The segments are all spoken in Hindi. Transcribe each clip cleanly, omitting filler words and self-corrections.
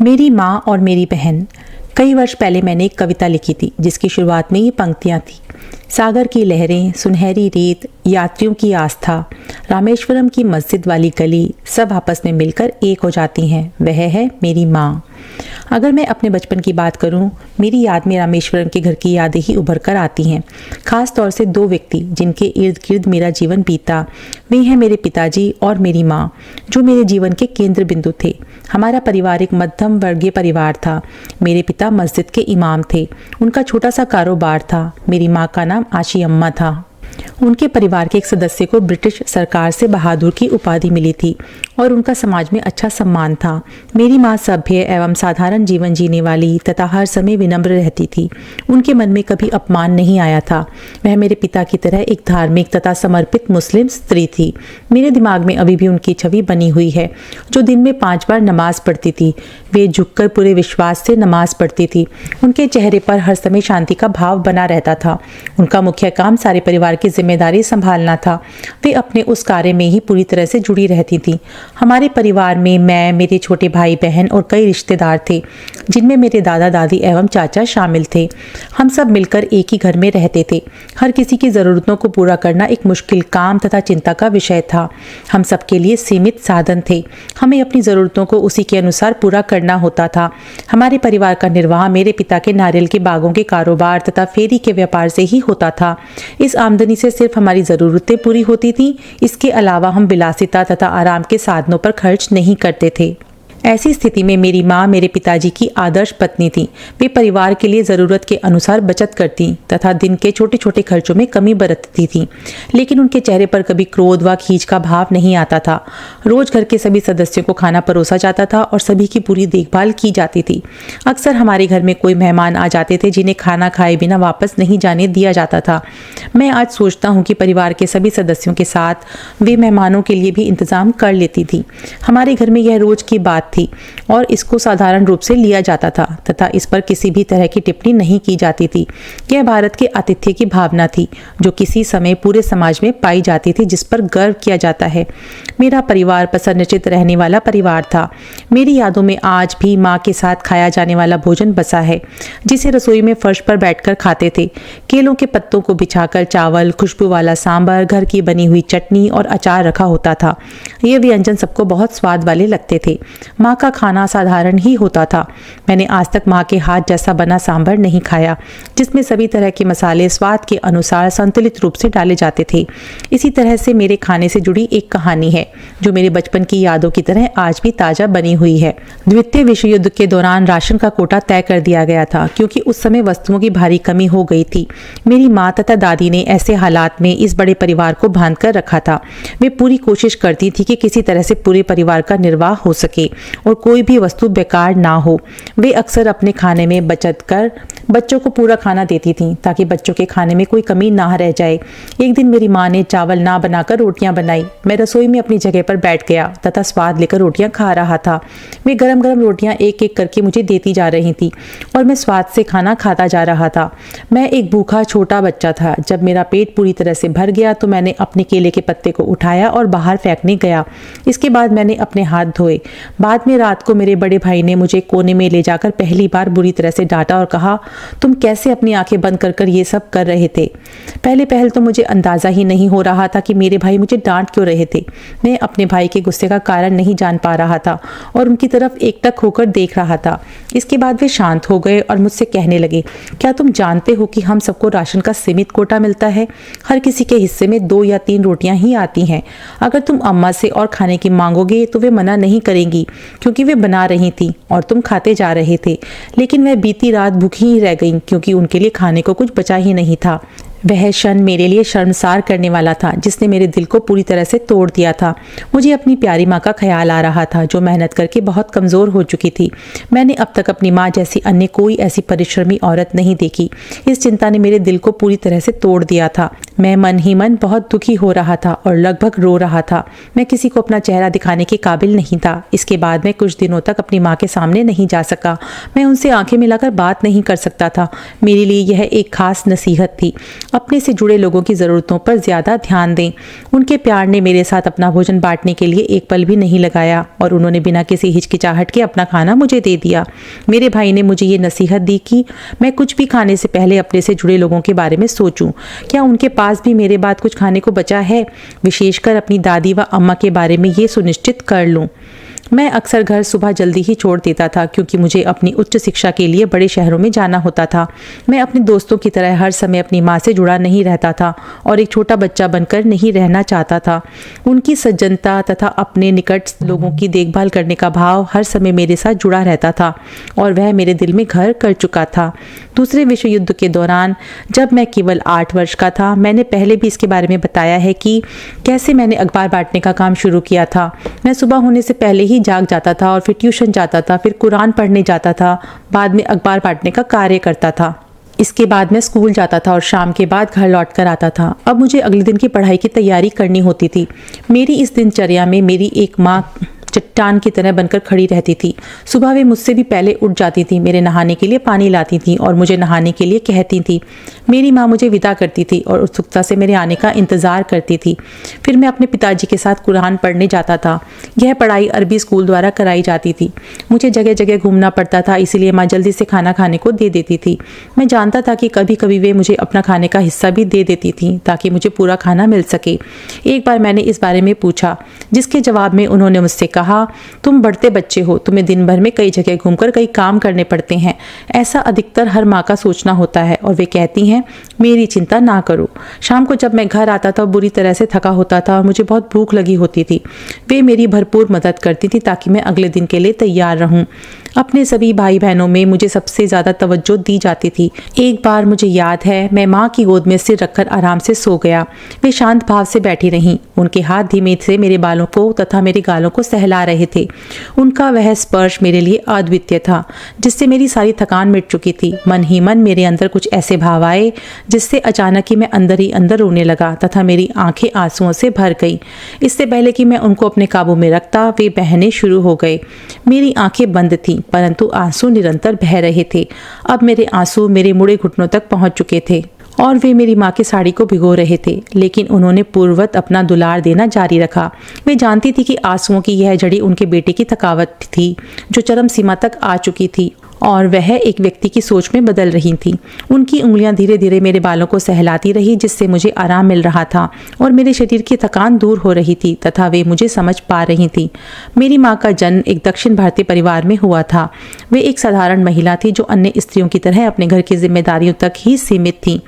मेरी माँ और मेरी बहन। कई वर्ष पहले मैंने एक कविता लिखी थी जिसकी शुरुआत में ये पंक्तियाँ थी। सागर की लहरें, सुनहरी रेत, यात्रियों की आस्था, रामेश्वरम की मस्जिद वाली गली, सब आपस में मिलकर एक हो जाती हैं। वह है मेरी माँ। अगर मैं अपने बचपन की बात करूं, मेरी याद में रामेश्वरम के घर की यादें ही उभर कर आती हैं। खास तौर से दो व्यक्ति जिनके इर्द गिर्द मेरा जीवन बीता, वे हैं मेरे पिताजी और मेरी माँ, जो मेरे जीवन के केंद्र बिंदु थे। हमारा परिवार एक मध्यम वर्गीय परिवार था। मेरे पिता मस्जिद के इमाम थे। उनका छोटा सा कारोबार था। मेरी माँ का नाम आशी अम्मा था। उनके परिवार के एक सदस्य को ब्रिटिश सरकार से बहादुर की उपाधि मिली थी और उनका समाज में अच्छा सम्मान था। मेरी माँ सभ्य एवं साधारण जीवन जीने वाली तथा हर समय विनम्र रहती थी। उनके मन में कभी अपमान नहीं आया था। वह मेरे पिता की तरह एक धार्मिक तथा समर्पित मुस्लिम स्त्री थी। मेरे दिमाग में अभी भी उनकी छवि बनी हुई है, जो दिन में 5 बार नमाज पढ़ती थी। वे झुककर पूरे विश्वास से नमाज पढ़ती थी। उनके चेहरे पर हर समय शांति का भाव बना रहता था। उनका मुख्य काम सारे परिवार की जिम्मेदारी संभालना था। वे अपने उस कार्य में ही पूरी तरह से जुड़ी रहती थी। हमारे परिवार में मैं, मेरे छोटे भाई बहन और कई रिश्तेदार थे, जिनमें मेरे दादा दादी एवं चाचा शामिल थे। हम सब मिलकर एक ही घर में रहते थे। हर किसी की ज़रूरतों को पूरा करना एक मुश्किल काम तथा चिंता का विषय था। हम सबके लिए सीमित साधन थे। हमें अपनी ज़रूरतों को उसी के अनुसार पूरा करना होता था। हमारे परिवार का निर्वाह मेरे पिता के नारियल के बागों के कारोबार तथा फेरी के व्यापार से ही होता था। इस आमदनी से सिर्फ हमारी ज़रूरतें पूरी होती थीं। इसके अलावा हम विलासिता तथा आराम के साधनों पर खर्च नहीं करते थे। ऐसी स्थिति में मेरी माँ मेरे पिताजी की आदर्श पत्नी थी। वे परिवार के लिए ज़रूरत के अनुसार बचत करती तथा दिन के छोटे छोटे खर्चों में कमी बरतती थीं, लेकिन उनके चेहरे पर कभी क्रोध व खींच का भाव नहीं आता था। रोज घर के सभी सदस्यों को खाना परोसा जाता था और सभी की पूरी देखभाल की जाती थी। अक्सर हमारे घर में कोई मेहमान आ जाते थे जिन्हें खाना खाए बिना वापस नहीं जाने दिया जाता था। मैं आज सोचता हूँ कि परिवार के सभी सदस्यों के साथ वे मेहमानों के लिए भी इंतज़ाम कर लेती थी। हमारे घर में यह रोज की बात थी और इसको साधारण रूप से लिया जाता था तथा इस पर किसी भी तरह की टिप्पणी नहीं की जाती थी। यह भारत के आतिथ्य की भावना थी, जो किसी समय पूरे समाज में पाई जाती थी, जिस पर गर्व किया जाता है। मेरा परिवार प्रसन्नचित्त रहने वाला परिवार था। मेरी यादों में आज भी माँ के साथ खाया जाने वाला भोजन बसा है, जिसे रसोई में फर्श पर बैठकर खाते थे। केलों के पत्तों को बिछाकर चावल, खुशबू वाला सांभर, घर की बनी हुई चटनी और अचार रखा होता था। ये व्यंजन सबको बहुत स्वाद वाले लगते थे। माँ का खाना साधारण ही होता था। मैंने आज तक माँ के हाथ जैसा बना सांभर नहीं खाया, जिसमें सभी तरह के मसाले स्वाद के अनुसार संतुलित रूप से डाले जाते थे। इसी तरह से मेरे खाने से जुड़ी एक कहानी है, जो मेरे बचपन की यादों की तरह आज भी ताजा बनी हुई है। द्वितीय विश्व युद्ध के दौरान राशन का कोटा तय कर दिया गया था, क्योंकि उस समय वस्तुओं की भारी कमी हो गई थी। मेरी माँ तथा दादी ने ऐसे हालात में इस बड़े परिवार को बांध कर रखा था। वे पूरी कोशिश करती थी कि किसी तरह से पूरे परिवार का निर्वाह हो सके और कोई भी वस्तु बेकार ना हो। वे अक्सर अपने खाने में बचत कर बच्चों को पूरा खाना देती थीं, ताकि बच्चों के खाने में कोई कमी ना रह जाए। एक दिन मेरी माँ ने चावल ना बनाकर रोटियां बनाई। मैं रसोई में अपनी जगह पर बैठ गया तथा स्वाद लेकर रोटियां खा रहा था। वे गरम गरम रोटियां एक एक करके मुझे देती जा रही थी और मैं स्वाद से खाना खाता जा रहा था। मैं एक भूखा छोटा बच्चा था। जब मेरा पेट पूरी तरह से भर गया तो मैंने अपने केले के पत्ते को उठाया और बाहर फेंकने गया। इसके बाद मैंने अपने हाथ धोए। बाद में रात को मेरे बड़े भाई ने मुझे कोने में ले जाकर पहली बार बुरी तरह से डांटा और कहा, तुम कैसे अपनी आंखें बंद कर कर ये सब कर रहे थे। पहले तो मुझे अंदाजा ही नहीं हो रहा था कि मेरे भाई मुझे डांट क्यों रहे थे। मैं अपने भाई के गुस्से का कारण नहीं जान पा रहा था और उनकी तरफ एकटक होकर देख रहा था। इसके बाद वे शांत हो गए और मुझसे कहने लगे, क्या तुम जानते हो कि हम सबको राशन का सीमित कोटा मिलता है। हर किसी के हिस्से में 2 या 3 रोटियां ही आती हैं। अगर तुम अम्मा से और खाने की मांगोगे तो वे मना नहीं करेंगी, क्योंकि वे बना रही थी और तुम खाते जा रहे थे। लेकिन वह बीती रात भूखी ही रह गईं, क्योंकि उनके लिए खाने को कुछ बचा ही नहीं था। वह क्षण मेरे लिए शर्मसार करने वाला था, जिसने मेरे दिल को पूरी तरह से तोड़ दिया था। मुझे अपनी प्यारी माँ का ख्याल आ रहा था, जो मेहनत करके बहुत कमज़ोर हो चुकी थी। मैंने अब तक अपनी माँ जैसी अन्य कोई ऐसी परिश्रमी औरत नहीं देखी। इस चिंता ने मेरे दिल को पूरी तरह से तोड़ दिया था। मैं मन ही मन बहुत दुखी हो रहा था और लगभग रो रहा था। मैं किसी को अपना चेहरा दिखाने के काबिल नहीं था। इसके बाद मैं कुछ दिनों तक अपनी माँ के सामने नहीं जा सका। मैं उनसे आंखें मिलाकर बात नहीं कर सकता था। मेरे लिए यह एक खास नसीहत थी। अपने से जुड़े लोगों की ज़रूरतों पर ज़्यादा ध्यान दें। उनके प्यार ने मेरे साथ अपना भोजन बांटने के लिए एक पल भी नहीं लगाया और उन्होंने बिना किसी हिचकिचाहट के अपना खाना मुझे दे दिया। मेरे भाई ने मुझे ये नसीहत दी कि मैं कुछ भी खाने से पहले अपने से जुड़े लोगों के बारे में सोचूं। क्या उनके पास भी मेरे बाद कुछ खाने को बचा है? विशेषकर अपनी दादी व अम्मा के बारे में ये सुनिश्चित कर लूं। मैं अक्सर घर सुबह जल्दी ही छोड़ देता था क्योंकि मुझे अपनी उच्च शिक्षा के लिए बड़े शहरों में जाना होता था। मैं अपने दोस्तों की तरह हर समय अपनी माँ से जुड़ा नहीं रहता था और एक छोटा बच्चा बनकर नहीं रहना चाहता था। उनकी सज्जनता तथा अपने निकट लोगों की देखभाल करने का भाव हर समय मेरे साथ जुड़ा रहता था और वह मेरे दिल में घर कर चुका था। दूसरे विश्व युद्ध के दौरान जब मैं केवल 8 वर्ष का था, मैंने पहले भी इसके बारे में बताया है कि कैसे मैंने अखबार बांटने का काम शुरू किया था। मैं सुबह होने से पहले ही जाग जाता था और फिर ट्यूशन जाता था, फिर कुरान पढ़ने जाता था, बाद में अखबार बांटने का कार्य करता था। इसके बाद मैं स्कूल जाता था और शाम के बाद घर लौट कर आता था। अब मुझे अगले दिन की पढ़ाई की तैयारी करनी होती थी। मेरी इस दिनचर्या में मेरी एक माँ चट्टान की तरह बनकर खड़ी रहती थी। सुबह वे मुझसे भी पहले उठ जाती थी, मेरे नहाने के लिए पानी लाती थी और मुझे नहाने के लिए कहती थी। मेरी माँ मुझे विदा करती थी और उत्सुकता से मेरे आने का इंतज़ार करती थी। फिर मैं अपने पिताजी के साथ कुरान पढ़ने जाता था। यह पढ़ाई अरबी स्कूल द्वारा कराई जाती थी। मुझे जगह जगह घूमना पड़ता था, इसीलिए माँ जल्दी से खाना खाने को दे देती थी। मैं जानता था कि कभी कभी वे मुझे अपना खाने का हिस्सा भी दे देती थी ताकि मुझे पूरा खाना मिल सके। एक बार मैंने इस बारे में पूछा, जिसके जवाब में उन्होंने मुझसे कहा, तुम बढ़ते बच्चे हो, तुम्हें दिन भर में कई जगह घूमकर कई काम करने पड़ते हैं। ऐसा अधिकतर हर माँ का सोचना होता है। और वे कहती हैं, मेरी चिंता ना करो। शाम को जब मैं घर आता था बुरी तरह से थका होता था और मुझे बहुत भूख लगी होती थी। वे मेरी भरपूर मदद करती थी ताकि मैं अगले दिन के लिए तैयार रहूं। अपने सभी भाई बहनों में मुझे सबसे ज़्यादा तवज्जो दी जाती थी। एक बार मुझे याद है, मैं माँ की गोद में सिर रखकर आराम से सो गया। वे शांत भाव से बैठी रहीं। उनके हाथ धीमे से मेरे बालों को तथा मेरे गालों को सहला रहे थे। उनका वह स्पर्श मेरे लिए अद्वितीय था, जिससे मेरी सारी थकान मिट चुकी थी। मन ही मन मेरे अंदर कुछ ऐसे भाव आए जिससे अचानक ही मैं अंदर ही अंदर रोने लगा तथा मेरी आंखें आंसुओं से भर गई। इससे पहले कि मैं उनको अपने काबू में रखता, वे बहने शुरू हो गए। मेरी आंखें बंद थीं, परंतु आंसू निरंतर बह रहे थे। अब मेरे आंसू मेरे मुड़े घुटनों तक पहुंच चुके थे और वे मेरी माँ की साड़ी को भिगो रहे थे, लेकिन उन्होंने पूर्ववत अपना दुलार देना जारी रखा। वे जानती थी कि आंसुओं की यह झड़ी उनके बेटे की थकावट थी, जो चरम सीमा तक आ चुकी थी और वह एक व्यक्ति की सोच में बदल रही थी। उनकी उंगलियां धीरे धीरे मेरे बालों को सहलाती रही, जिससे मुझे आराम मिल रहा था और मेरे शरीर की थकान दूर हो रही थी तथा वे मुझे समझ पा रही थी। मेरी माँ का जन्म एक दक्षिण भारतीय परिवार में हुआ था। वे एक साधारण महिला थी जो अन्य स्त्रियों की तरह अपने घर की जिम्मेदारियों तक ही सीमित थी।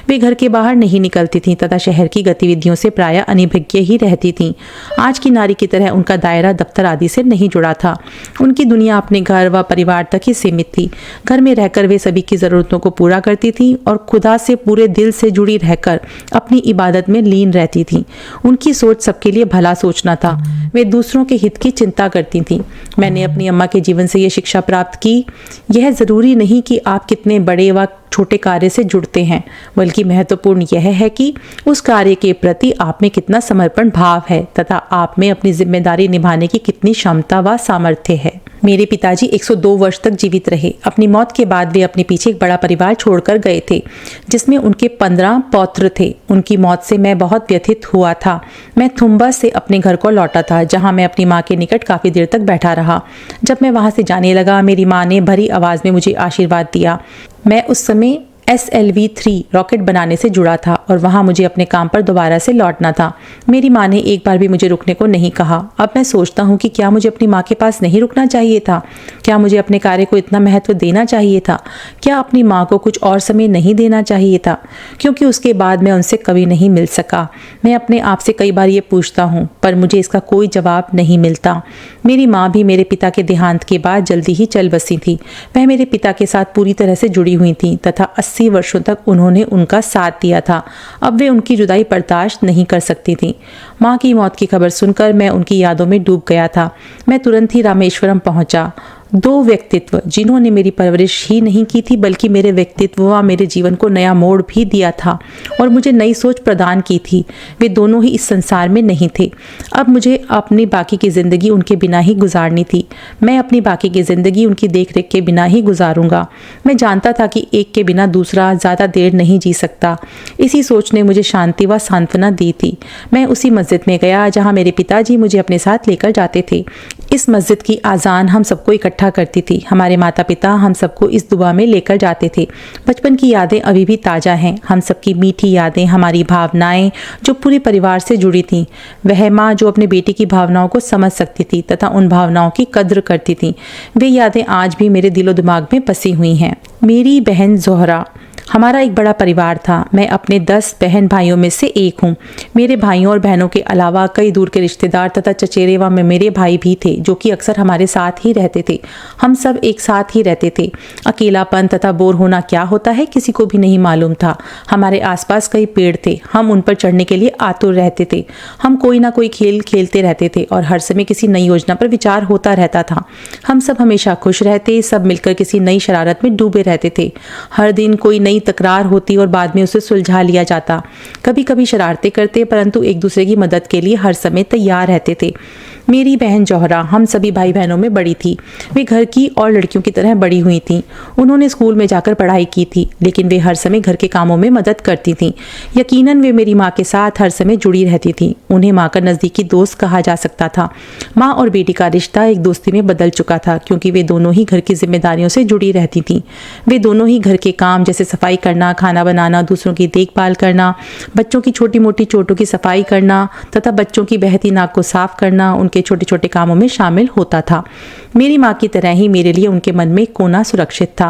वे घर के बाहर नहीं निकलती थीं तथा शहर की गतिविधियों से प्रायः अनिभिज्ञ ही रहती थीं। आज की नारी की तरह उनका दायरा दफ्तर आदि से नहीं जुड़ा था। उनकी दुनिया अपने घर व परिवार तक ही सीमित थी। घर में रहकर वे सभी की जरूरतों को पूरा करती थी और खुदा से पूरे दिल से जुड़ी रहकर अपनी इबादत में लीन रहती थी। उनकी सोच सबके लिए भला सोचना था। वे दूसरों के हित की चिंता करती थीं। मैंने अपनी अम्मा के जीवन से ये शिक्षा प्राप्त की, यह जरूरी नहीं कि आप कितने बड़े व छोटे कार्य से जुड़ते हैं, बल्कि महत्वपूर्ण यह है कि उस कार्य के प्रति आप में कितना समर्पण भाव है तथा आप में अपनी जिम्मेदारी निभाने की कितनी क्षमता व सामर्थ्य है। मेरे पिताजी 102 वर्ष तक जीवित रहे। अपनी मौत के बाद वे अपने पीछे एक बड़ा परिवार छोड़कर गए थे, जिसमें उनके 15 पौत्र थे। उनकी मौत से मैं बहुत व्यथित हुआ था। मैं थुम्बा से अपने घर को लौटा था, जहां मैं अपनी माँ के निकट काफ़ी देर तक बैठा रहा। जब मैं वहां से जाने लगा, मेरी माँ ने भरी आवाज़ में मुझे आशीर्वाद दिया। मैं उस समय SLV-3 रॉकेट बनाने से जुड़ा था और वहाँ मुझे अपने काम पर दोबारा से लौटना था। मेरी माँ ने एक बार भी मुझे रुकने को नहीं कहा। अब मैं सोचता हूँ कि क्या मुझे अपनी माँ के पास नहीं रुकना चाहिए था? क्या मुझे अपने कार्य को इतना महत्व देना चाहिए था? क्या अपनी माँ को कुछ और समय नहीं देना चाहिए था? क्योंकि उसके बाद मैं उनसे कभी नहीं मिल सका। मैं अपने आप से कई बार ये पूछता हूँ, पर मुझे इसका कोई जवाब नहीं मिलता। मेरी माँ भी मेरे पिता के देहांत के बाद जल्दी ही चल बसी थी। वह मेरे पिता के साथ पूरी तरह से जुड़ी हुई थी तथा 80 वर्षों तक उन्होंने उनका साथ दिया था। अब वे उनकी जुदाई बर्दाश्त नहीं कर सकती थी। माँ की मौत की खबर सुनकर मैं उनकी यादों में डूब गया था। मैं तुरंत ही रामेश्वरम पहुंचा दो व्यक्तित्व जिन्होंने मेरी परवरिश ही नहीं की थी बल्कि मेरे व्यक्तित्व व मेरे जीवन को नया मोड़ भी दिया था और मुझे नई सोच प्रदान की थी, वे दोनों ही इस संसार में नहीं थे। अब मुझे अपनी बाकी की ज़िंदगी उनके बिना ही गुजारनी थी। मैं अपनी बाकी की ज़िंदगी उनकी देखरेख के बिना ही गुजारूंगा। मैं जानता था कि एक के बिना दूसरा ज़्यादा देर नहीं जी सकता। इसी सोच ने मुझे शांति व सांत्वना दी थी। मैं उसी मस्जिद में गया जहाँ मेरे पिताजी मुझे अपने साथ लेकर जाते थे। इस मस्जिद की आज़ान हम सबको इकट्ठा करती थी। हमारे माता पिता हम सबको इस दुआ में लेकर जाते थे। बचपन की यादें अभी भी ताज़ा हैं। हम सबकी मीठी यादें, हमारी भावनाएं जो पूरे परिवार से जुड़ी थीं। वह माँ जो अपने बेटे की भावनाओं को समझ सकती थी तथा उन भावनाओं की कद्र करती थी, वे यादें आज भी मेरे दिलो दिमाग में बसी हुई हैं। मेरी बहन ज़ोहरा। हमारा एक बड़ा परिवार था। मैं अपने 10 बहन भाइयों में से एक हूँ। मेरे भाइयों और बहनों के अलावा कई दूर के रिश्तेदार तथा चचेरे व मेरे भाई भी थे जो कि अक्सर हमारे साथ ही रहते थे। हम सब एक साथ ही रहते थे। अकेलापन तथा बोर होना क्या होता है किसी को भी नहीं मालूम था। हमारे आसपास कई पेड़ थे। हम उन पर चढ़ने के लिए आतुर रहते थे। हम कोई ना कोई खेल खेलते रहते थे और हर समय किसी नई योजना पर विचार होता रहता था। हम सब हमेशा खुश रहते, सब मिलकर किसी नई शरारत में डूबे रहते थे। हर दिन कोई नई तकरार होती और बाद में उसे सुलझा लिया जाता। कभी कभी शरारतें करते परंतु एक दूसरे की मदद के लिए हर समय तैयार रहते थे। मेरी बहन जौहरा हम सभी भाई बहनों में बड़ी थी। वे घर की और लड़कियों की तरह बड़ी हुई थीं। उन्होंने स्कूल में जाकर पढ़ाई की थी लेकिन वे हर समय घर के कामों में मदद करती थीं। यकीनन वे मेरी माँ के साथ हर समय जुड़ी रहती थीं। उन्हें माँ का नज़दीकी दोस्त कहा जा सकता था। माँ और बेटी का रिश्ता एक दोस्ती में बदल चुका था क्योंकि वे दोनों ही घर की जिम्मेदारियों से जुड़ी रहती थीं। वे दोनों ही घर के काम जैसे सफाई करना, खाना बनाना, दूसरों की देखभाल करना, बच्चों की छोटी मोटी चोटों की सफाई करना तथा बच्चों की बहती नाक को साफ करना के छोटे छोटे कामों में शामिल होता था। मेरी माँ की तरह ही मेरे लिए उनके मन में एक कोना सुरक्षित था।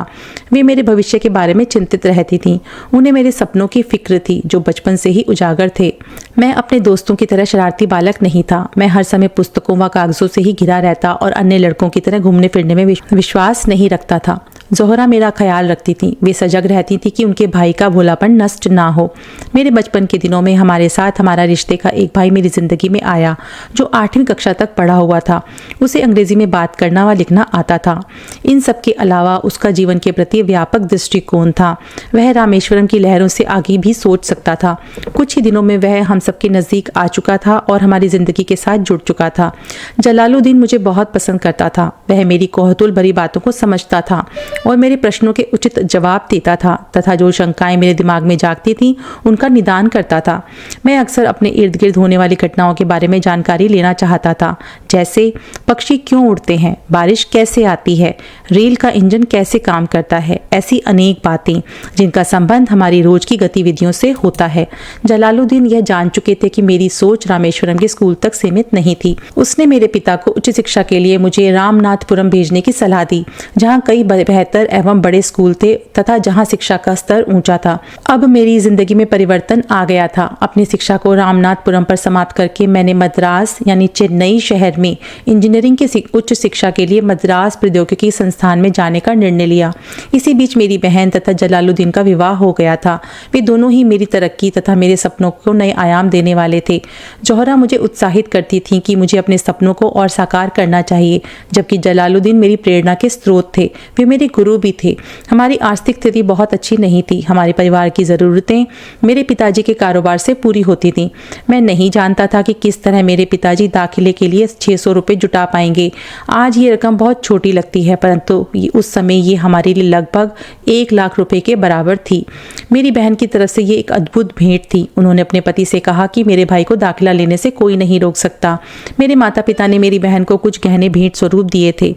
वे मेरे भविष्य के बारे में चिंतित रहती थीं। उन्हें मेरे सपनों की फिक्र थी जो बचपन से ही उजागर थे। मैं अपने दोस्तों की तरह शरारती बालक नहीं था। मैं हर समय पुस्तकों व कागजों से ही घिरा रहता और अन्य लड़कों की तरह घूमने फिरने में विश्वास नहीं रखता था। ज़ोहरा मेरा ख्याल रखती थी। वे सजग रहती थी कि उनके भाई का भोलापन नष्ट ना हो। मेरे बचपन के दिनों में हमारे साथ हमारा रिश्ते का एक भाई मेरी जिंदगी में आया जो 8वीं कक्षा तक पढ़ा हुआ था। उसे अंग्रेजी में बात करना व लिखना आता था। इन सब के अलावा उसका जीवन के प्रति व्यापक दृष्टिकोण था। वह रामेश्वरम की लहरों से आगे भी सोच सकता था। कुछ ही दिनों में वह हम सबके नज़दीक आ चुका था और हमारी जिंदगी के साथ जुड़ चुका था। जलालुद्दीन मुझे बहुत पसंद करता था। वह मेरी कौतूहल भरी बातों को समझता था और मेरे प्रश्नों के उचित जवाब देता था तथा जो शंकाएं मेरे दिमाग में जागती थीं उनका निदान करता था। मैं अक्सर अपने इर्द गिर्द होने वाली घटनाओं के बारे में जानकारी लेना चाहता था, जैसे पक्षी क्यों उड़ते हैं, बारिश कैसे आती है, रेल का इंजन कैसे काम करता है, ऐसी अनेक बातें जिनका संबंध हमारी रोज की गतिविधियों से होता है। जलालुद्दीन यह जान चुके थे कि मेरी सोच रामेश्वरम के स्कूल तक सीमित नहीं थी। उसने मेरे पिता को उच्च शिक्षा के लिए मुझे रामनाथपुरम भेजने की सलाह दी, जहाँ कई बेहतर एवं बड़े स्कूल थे तथा जहाँ शिक्षा का स्तर ऊंचा था। अब मेरी जिंदगी में परिवर्तन आ गया था। अपनी शिक्षा को रामनाथपुरम पर समाप्त करके मैंने मद्रास यानी चेन्नई शहर में इंजीनियरिंग की उच्च शिक्षा के लिए मद्रास प्रौद्योगिकी संस्थान में जाने का निर्णय लिया। इसी बीच मेरी बहन तथा जलालुद्दीन का विवाह हो गया था। वे दोनों ही मेरी तरक्की तथा मेरे सपनों को नए आयाम देने वाले थे। जौहरा मुझे उत्साहित करती थी कि मुझे अपने सपनों को और साकार करना चाहिए, जबकि जलालुद्दीन मेरी प्रेरणा के स्रोत थे। वे मेरे गुरु भी थे। हमारी आर्थिक स्थिति बहुत अच्छी नहीं थी। हमारे परिवार की ज़रूरतें मेरे पिताजी के कारोबार से पूरी होती थीं। मैं नहीं जानता था कि किस तरह मेरे पिताजी दाखिले के लिए 600 रुपये जुटा पाएंगे। आज ये रकम बहुत छोटी लगती है, परंतु उस समय ये हमारे लिए लगभग 1 लाख रुपए के बराबर थी। मेरी बहन की तरफ से ये एक अद्भुत भेंट थी। उन्होंने अपने पति से कहा कि मेरे भाई को दाखिला लेने से कोई नहीं रोक सकता। मेरे माता पिता ने मेरी बहन को कुछ गहने भेंट स्वरूप दिए थे।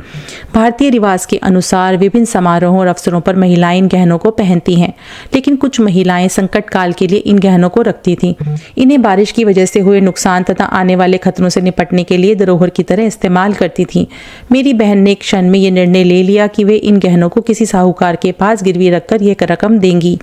भारतीय रिवाज के अनुसार विभिन्न समारोहों और अवसरों पर महिलाएं इन गहनों को पहनती हैं, लेकिन कुछ महिलाएं संकट काल के लिए इन गहनों को रखती थीं। इन्हें बारिश की वजह से हुए नुकसान तथा आने वाले खतरों से निपटने के लिए धरोहर की तरह इस्तेमाल करती थीं। मेरी बहन ने एक क्षण में ये निर्णय ले लिया कि वे इन गहनों को किसी साहूकार के पास गिरवी रखकर यह रकम देंगी,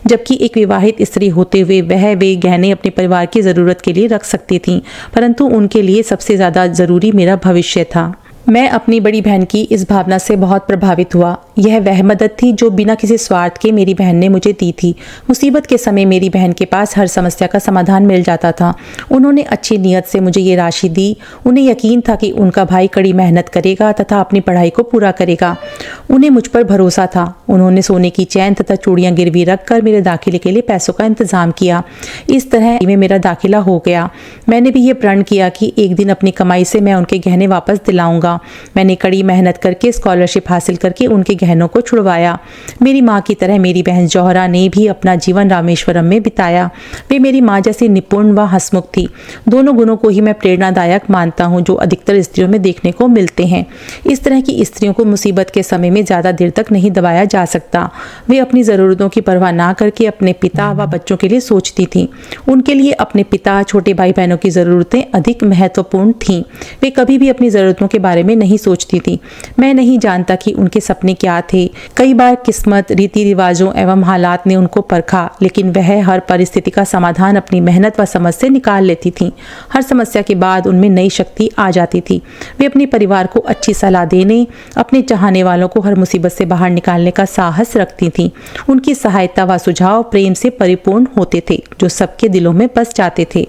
जबकि एक विवाहित स्त्री होते हुए वे गहने अपने परिवार की जरूरत के लिए रख सकती थीं, परंतु उनके लिए सबसे ज्यादा जरूरी मेरा भविष्य था। मैं अपनी बड़ी बहन की इस भावना से बहुत प्रभावित हुआ। यह वह मदद थी जो बिना किसी स्वार्थ के मेरी बहन ने मुझे दी थी। मुसीबत के समय मेरी बहन के पास हर समस्या का समाधान मिल जाता था। उन्होंने अच्छी नीयत से मुझे ये राशि दी। उन्हें यकीन था कि उनका भाई कड़ी मेहनत करेगा तथा अपनी पढ़ाई को पूरा करेगा। उन्हें मुझ पर भरोसा था। उन्होंने सोने की चैन तथा चूड़ियाँ गिरवी रखकर मेरे दाखिले के लिए पैसों का इंतजाम किया। इस तरह में मेरा दाखिला हो गया। मैंने भी ये प्रण किया कि एक दिन अपनी कमाई से मैं उनके गहने वापस दिलाऊंगा। मैंने कड़ी मेहनत करके स्कॉलरशिप हासिल करके उनके गहनों को छुड़वाया। मेरी माँ की तरह मेरी बहन जौहरा ने भी अपना जीवन रामेश्वरम में बिताया। वे मेरी माँ जैसी निपुण व हंसमुख थी। दोनों गुणों को ही मैं प्रेरणादायक मानता हूँ जो अधिकतर स्त्रियों में देखने को मिलते हैं। इस तरह की स्त्रियों को मुसीबत के समय में ज़्यादा देर तक नहीं दबाया जा सकता। वे अपनी ज़रूरतों की परवाह ना करके अपने पिता व बच्चों के लिए सोचती थीं। उनके लिए अपने पिता, छोटे भाई बहनों की ज़रूरतें अधिक महत्वपूर्ण थीं। वे कभी भी अपनी ज़रूरतों के बारे में नहीं सोचती थी। मैं नहीं जानता कि उनके सपने क्या थे। कई बार किस्मत, रीति रिवाजों एवं हालात ने उनको परखा, लेकिन वह हर परिस्थिति का समाधान अपनी मेहनत व समझ से निकाल लेती थी। हर समस्या के बाद उनमें नई शक्ति आ जाती थी। वे अपने परिवार को अच्छी सलाह देने, अपने चाहने वालों को हर मुसीबत से बाहर निकालने का साहस रखती थीं। उनकी सहायता व सुझाव प्रेम से परिपूर्ण होते थे जो सबके दिलों में बस जाते थे।